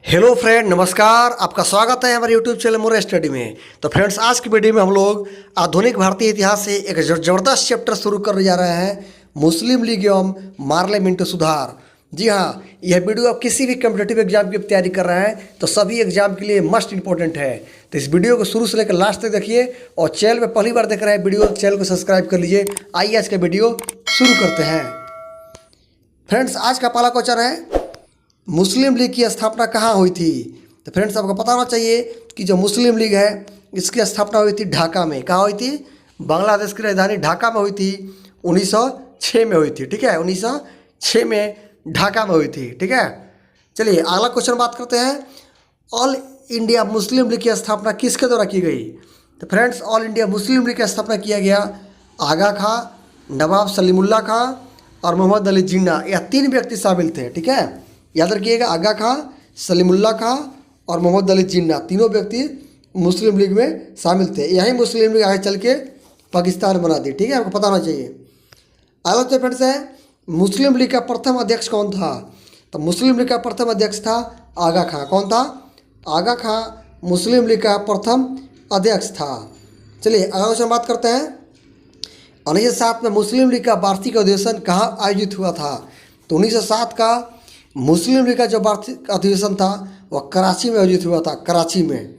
Hello friend, नमस्कार। आपका स्वागत है हमारे यूट्यूब चैनल मोर स्टडी में। तो फ्रेंड्स, आज की वीडियो में हम लोग आधुनिक भारतीय इतिहास से एक ज़बरदस्त चैप्टर शुरू करने जा रहे हैं, मुस्लिम लीग एवं मार्ले मिंटो सुधार। जी हाँ, यह वीडियो आप किसी भी कम्पिटेटिव एग्जाम की तैयारी कर रहे हैं तो सभी एग्जाम के लिए मस्ट इंपॉर्टेंट है। तो इस वीडियो को शुरू से लेकर लास्ट तक देखिए और चैनल में पहली बार देख रहे हैं वीडियो, चैनल को सब्सक्राइब कर लीजिए। आइए आज का वीडियो शुरू करते हैं। फ्रेंड्स, आज का पहला क्वेश्चन है, मुस्लिम लीग की स्थापना कहाँ हुई थी? तो फ्रेंड्स, आपको पता होना चाहिए कि जो मुस्लिम लीग है इसकी स्थापना हुई थी ढाका में। कहाँ हुई थी? बांग्लादेश की राजधानी ढाका में हुई थी। 1906 में हुई थी। ठीक है, 1906 में ढाका में हुई थी। ठीक है, चलिए अगला क्वेश्चन बात करते हैं। ऑल इंडिया मुस्लिम लीग की स्थापना किसके द्वारा की गई? तो friends, all India Muslim league की स्थापना किया गया आगा खां, नवाब सलीमुल्लाह खां और मोहम्मद अली जिन्ना। यह तीन व्यक्ति शामिल थे। ठीक है, याद रखिएगा, आगा खां, सलीमुल्लाह खां और मोहम्मद अली जिन्ना, तीनों व्यक्ति मुस्लिम लीग में शामिल थे। यही मुस्लिम लीग आगे चल के पाकिस्तान बना दी। ठीक है, आपको पता होना चाहिए। अगला तो फ्रेंड्स है, मुस्लिम लीग का प्रथम अध्यक्ष कौन था? तो मुस्लिम लीग का प्रथम अध्यक्ष था आगा खां। कौन था? आगा खां मुस्लिम लीग का प्रथम अध्यक्ष था। चलिए अगला क्वेश्चन बात करते हैं। 1907 में मुस्लिम लीग का वार्षिक अधिवेशन कहाँ आयोजित हुआ था? तो 1907 का मुस्लिम लीग का जो वार्षिक अधिवेशन था वह कराची में आयोजित हुआ था, कराची में।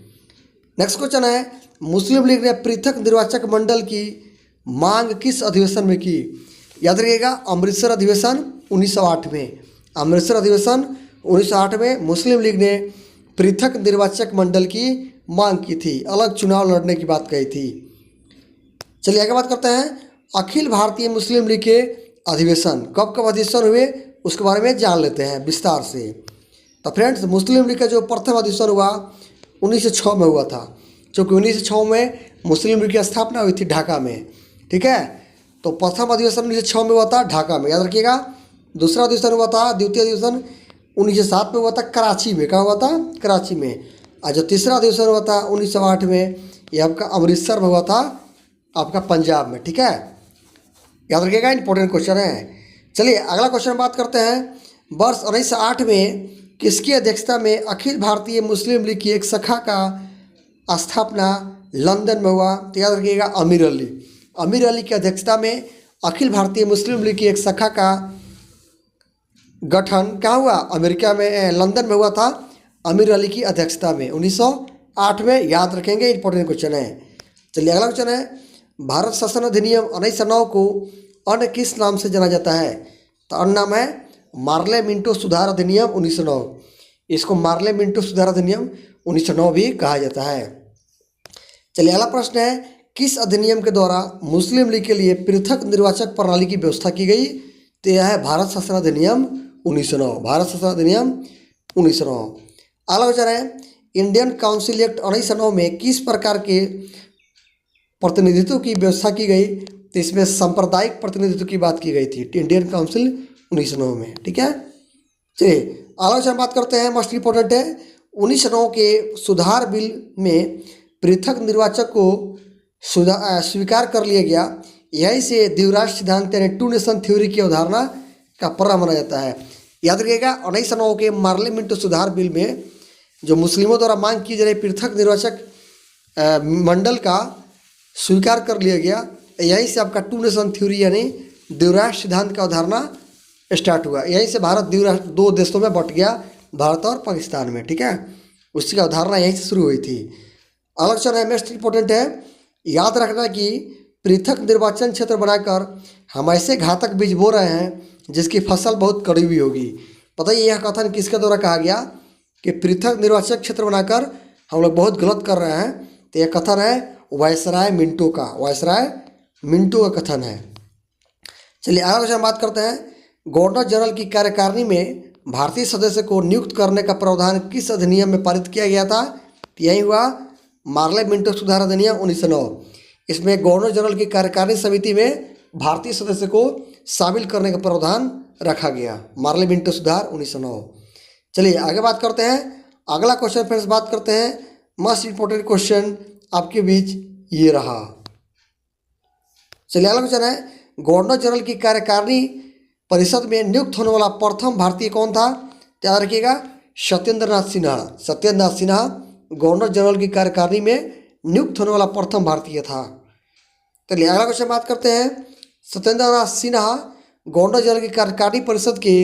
नेक्स्ट क्वेश्चन है, मुस्लिम लीग ने पृथक निर्वाचक मंडल की मांग किस अधिवेशन में की? याद रखिएगा, अमृतसर अधिवेशन 1908 में। अमृतसर अधिवेशन 1908 में मुस्लिम लीग ने पृथक निर्वाचक मंडल की मांग की थी, अलग चुनाव लड़ने की बात कही थी। चलिए आगे बात करते हैं, अखिल भारतीय मुस्लिम लीग के अधिवेशन कब कब अधिवेशन हुए उसके बारे में जान लेते हैं विस्तार से। तो फ्रेंड्स, मुस्लिम लीग का जो प्रथम अधिवेशन हुआ 1906 में हुआ था, क्योंकि 1906 में मुस्लिम लीग की स्थापना हुई थी ढाका में। ठीक है, तो प्रथम अधिवेशन 1906 में हुआ था ढाका में, याद रखिएगा। दूसरा अधिवेशन हुआ था, द्वितीय अधिवेशन 1907 में हुआ था कराची में। कहाँ हुआ था? कराची में। और जो तीसरा अधिवेशन हुआ था 1908 में, यह आपका अमृतसर में हुआ था, आपका पंजाब में। ठीक है, याद रखिएगा, इंपॉर्टेंट क्वेश्चन है। चलिए अगला क्वेश्चन बात करते हैं। वर्ष 1908 में किसकी अध्यक्षता में अखिल भारतीय मुस्लिम लीग की एक शाखा का स्थापना लंदन में हुआ? तो याद रखिएगा, अमीर अली। अमीर अली की अध्यक्षता में अखिल भारतीय मुस्लिम लीग की एक शाखा का गठन कहाँ हुआ? अमेरिका में, लंदन में हुआ था, अमीर अली की अध्यक्षता में 1908 में। याद रखेंगे, इंपॉर्टेंट क्वेश्चन है। चलिए अगला क्वेश्चन है, भारत शासन अधिनियम 1909 को अन्य किस नाम से जाना जाता है? तो अन्य नाम है मार्ले मिंटो सुधार अधिनियम 1909। इसको मार्ले मिंटो सुधार अधिनियम 1909 भी कहा जाता है। चलिए अगला प्रश्न है, किस अधिनियम के द्वारा मुस्लिम लीग के लिए पृथक निर्वाचक प्रणाली की व्यवस्था की गई? तो यह है भारत शासन अधिनियम 1909। भारत शासन अधिनियम 1909। अगला क्वेश्चन है, इंडियन काउंसिल एक्ट 1909 में किस प्रकार के प्रतिनिधित्व की व्यवस्था की गई? तो इसमें सांप्रदायिक प्रतिनिधित्व की बात की गई थी, इंडियन काउंसिल 1909 में। ठीक है, चलिए आलोचना बात करते हैं, मोस्ट इंपॉर्टेंट है। 1909 के सुधार बिल में पृथक निर्वाचक को स्वीकार कर लिया गया। यही से द्विराष्ट्र सिद्धांत यानी टू नेशन थ्योरी की अवधारणा का प्रणव माना जाता है। याद रखिएगा, 1909 के मार्ले मिंटो सुधार बिल में जो मुस्लिमों द्वारा मांग की जा रही पृथक निर्वाचक मंडल का स्वीकार कर लिया गया। यहीं से आपका टू नेशन थ्योरी यानी द्विराष्ट्र सिद्धांत का अवधारणा स्टार्ट हुआ। यहीं से भारत द्विराष्ट्र, दो देशों में बट गया, भारत और पाकिस्तान में। ठीक है, उसकी अवधारणा यहीं से शुरू हुई थी। अगला क्वेश्चन है, मोस्ट इंपॉर्टेंट है, याद रखना कि पृथक निर्वाचन क्षेत्र बनाकर हम ऐसे घातक बीज बो रहे हैं जिसकी फसल बहुत कड़वी होगी। पता है यह कथन किसके द्वारा कहा गया कि पृथक निर्वाचन क्षेत्र बनाकर हम लोग बहुत गलत कर रहे हैं? तो यह कथन है वायसराय मिंटो का, वायसराय मिंटो का कथन है। चलिए अगला क्वेश्चन बात करते हैं, गवर्नर जनरल की कार्यकारिणी में भारतीय सदस्य को नियुक्त करने का प्रावधान किस अधिनियम में पारित किया गया था? यही हुआ मार्ले मिंटो सुधार अधिनियम 1909। इसमें गवर्नर जनरल की कार्यकारिणी समिति में भारतीय सदस्य को शामिल करने का प्रावधान रखा गया, मार्ले मिंटो सुधार 1909। चलिए आगे बात करते हैं। अगला क्वेश्चन फ्रेंड्स बात करते हैं, मोस्ट इंपॉर्टेंट क्वेश्चन आपके बीच ये रहा। चलिए अगला क्वेश्चन है, गवर्नर जनरल की कार्यकारिणी परिषद में नियुक्त होने वाला प्रथम भारतीय कौन था? याद रखिएगा, सत्येंद्र नाथ सिन्हा। सत्येंद्र नाथ सिन्हा गवर्नर जनरल की कार्यकारिणी में नियुक्त होने वाला प्रथम भारतीय था। चलिए अगला क्वेश्चन बात करते हैं। सत्येंद्र नाथ सिन्हा गवर्नर जनरल की कार्यकारिणी परिषद के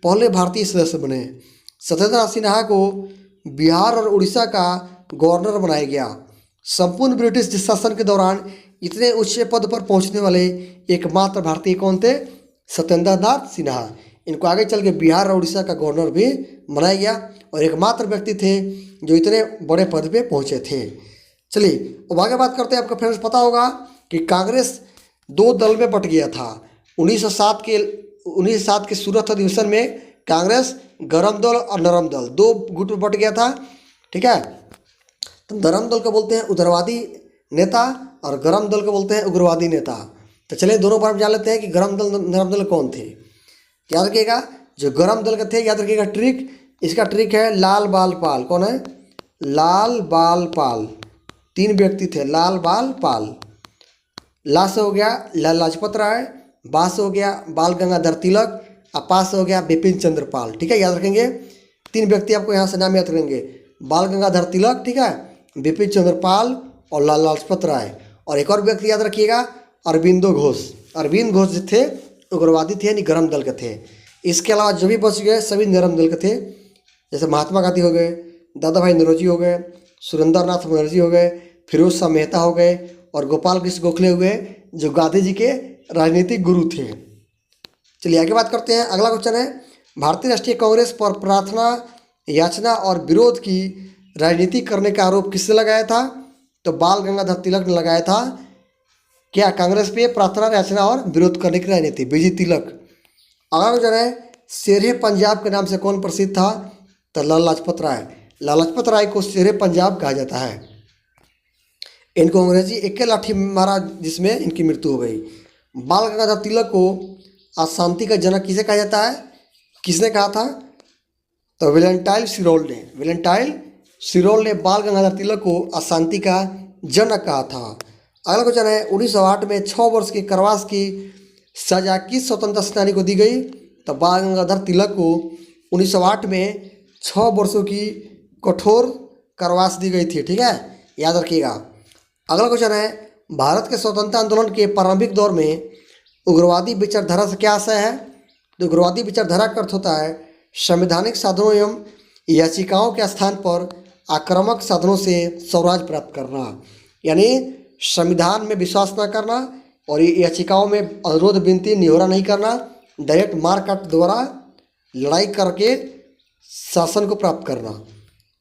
पहले भारतीय सदस्य बने। सत्येंद्र नाथ सिन्हा को बिहार और उड़ीसा का गवर्नर बनाया गया। संपूर्ण ब्रिटिश शासन के दौरान इतने उच्च पद पर पहुंचने वाले एकमात्र भारतीय कौन थे? सत्येंद्र नाथ सिन्हा। इनको आगे चल के बिहार और उड़ीसा का गवर्नर भी बनाया गया और एकमात्र व्यक्ति थे जो इतने बड़े पद पे पहुंचे थे। चलिए अब आगे बात करते हैं। आपको फ्रेंड्स पता होगा कि कांग्रेस दो दल में बट गया था। 1907 के सूरत अधिवेशन में कांग्रेस गरम दल और नरम दल दो गुट में बट गया था। ठीक है, तो नरम दल को बोलते हैं उदारवादी नेता और गरम दल को बोलते हैं उग्रवादी नेता। तो चलिए दोनों बार जान लेते हैं कि गरम दल नरम दल कौन थे। याद रखिएगा जो गरम दल के थे, याद रखिएगा ट्रिक, इसका ट्रिक है लाल बाल पाल। कौन है? लाल बाल पाल। 3 व्यक्ति थे, लाल बाल पाल। ला से हो गया लाला लाजपत राय, बा से हो गया बाल गंगाधर तिलक और पा से हो गया बिपिन चंद्र पाल। ठीक है, याद रखेंगे 3 व्यक्ति आपको यहाँ से नाम याद रखेंगे, बाल गंगाधर तिलक, ठीक है, बिपिन चंद्र पाल और लाला लाजपत राय। और एक और व्यक्ति याद रखिएगा अरविंदो घोष। अरविंद घोष जो थे उग्रवादी थे, यानी गरम दल के थे। इसके अलावा जो भी बच गए सभी नरम दल के थे, जैसे महात्मा गांधी हो गए, दादा भाई नौरोजी हो गए, सुरेंद्र नाथ बनर्जी हो गए, फिरोज शाह मेहता हो गए और गोपाल कृष्ण गोखले हुए जो गांधी जी के राजनीतिक गुरु थे। चलिए आगे बात करते हैं। अगला क्वेश्चन है भारतीय राष्ट्रीय कांग्रेस पर प्रार्थना याचना और विरोध की राजनीति करने का आरोप किसने लगाया था? तो बाल गंगाधर तिलक ने लगाया था। क्या कांग्रेस पे प्रार्थना याचना और विरोध करने की राजनीति? बीजी तिलक। अगला क्वेश्चन है शेरे पंजाब के नाम से कौन प्रसिद्ध था? तो लाला लाजपत राय। लाला लाजपत राय को शेरे पंजाब कहा जाता है। इनको अंग्रेजी एक लाठी मारा जिसमें इनकी मृत्यु हो गई। बाल गंगाधर तिलक को अशांति का जनक किसे कहा जाता है? किसने कहा था? तो वेलेंटाइन सिरोल ने। वेलेंटाइन सिरोल ने बाल गंगाधर तिलक को अशांति का जनक कहा था। अगला क्वेश्चन है 1908 में 6 वर्ष के कारावास की सजा किस स्वतंत्रता सेनानी को दी गई? तो बाल गंगाधर तिलक को 1908 में 6 वर्षों की कठोर कारावास दी गई थी। ठीक है, याद रखिएगा। अगला क्वेश्चन है भारत के स्वतंत्रता आंदोलन के प्रारंभिक दौर में उग्रवादी विचारधारा से क्या आशय है? तो उग्रवादी विचारधारा का अर्थ होता है संवैधानिक साधनों एवं याचिकाओं के स्थान पर आक्रामक साधनों से स्वराज प्राप्त करना, यानी संविधान में विश्वास न करना और याचिकाओं में अनुरोध विनती निहोरा नहीं करना, डायरेक्ट मारकाट द्वारा लड़ाई करके शासन को प्राप्त करना।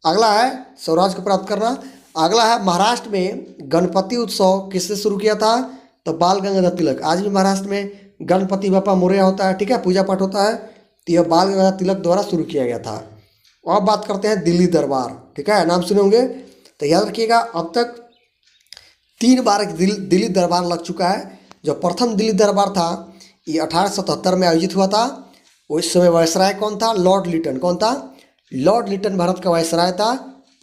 अगला है स्वराज को प्राप्त करना। अगला है महाराष्ट्र में गणपति उत्सव किसने शुरू किया था? तो बाल गंगाधर तिलक। आज भी महाराष्ट्र में गणपति बापा मोरया होता है, ठीक है, पूजा पाठ होता है, तो यह बाल गंगाधर तिलक द्वारा शुरू किया गया था। और अब बात करते हैं दिल्ली दरबार। ठीक है, नाम सुने होंगे, तो याद रखिएगा अब तक 3 बार दिल्ली दरबार लग चुका है। जो प्रथम दिल्ली दरबार था ये 1877 में आयोजित हुआ था। उस समय वायसराय कौन था? लॉर्ड लिटन। कौन था? लॉर्ड लिटन भारत का वायसराय था।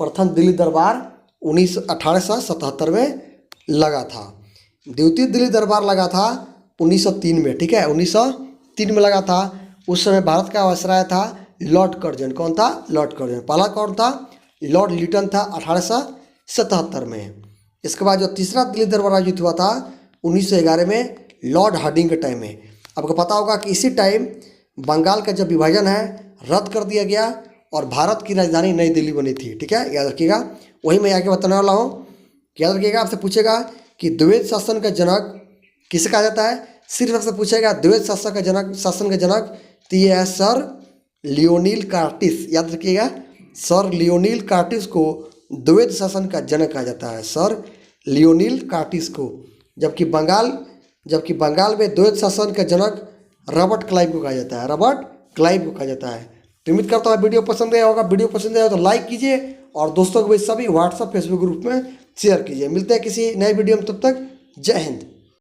प्रथम दिल्ली दरबार 1877 में लगा था। द्वितीय दिल्ली दरबार लगा था 1903 में। ठीक है, 1903 में लगा था। उस समय भारत का वायसराय था लॉर्ड कर्जन। कौन था? Lord Curzon. पहला कौन था? लॉर्ड लिटन था 1877 में। इसके बाद जो तीसरा दिल्ली दरबार आयोजित हुआ था 1911 में लॉर्ड हार्डिंग के टाइम में। आपको पता होगा कि इसी टाइम बंगाल का जब विभाजन है रद्द कर दिया गया और भारत की राजधानी नई दिल्ली बनी थी। ठीक है, याद रखिएगा। वही मैं आगे बताने वाला हूँ। याद रखिएगा, आपसे पूछेगा कि द्वैत शासन का जनक किसे कहा जाता है? सिर्फ आपसे पूछेगा द्वैत शासन का जनक तो ये है सर लियोनील कार्टिस। याद रखिएगा, सर लियोनील कार्टिस को द्वैत शासन का जनक कहा जाता है, सर लियोनील कार्टिस को। जबकि बंगाल में द्वैत शासन का जनक रॉबर्ट क्लाइव को कहा जाता है, रॉबर्ट क्लाइव को कहा जाता है। तो उम्मीद करता हूँ वीडियो पसंद आया होगा। वीडियो पसंद आया तो लाइक कीजिए और दोस्तों को भी सभी व्हाट्सएप फेसबुक ग्रुप में शेयर कीजिए। मिलते हैं किसी नए वीडियो में, तब तक जय हिंद।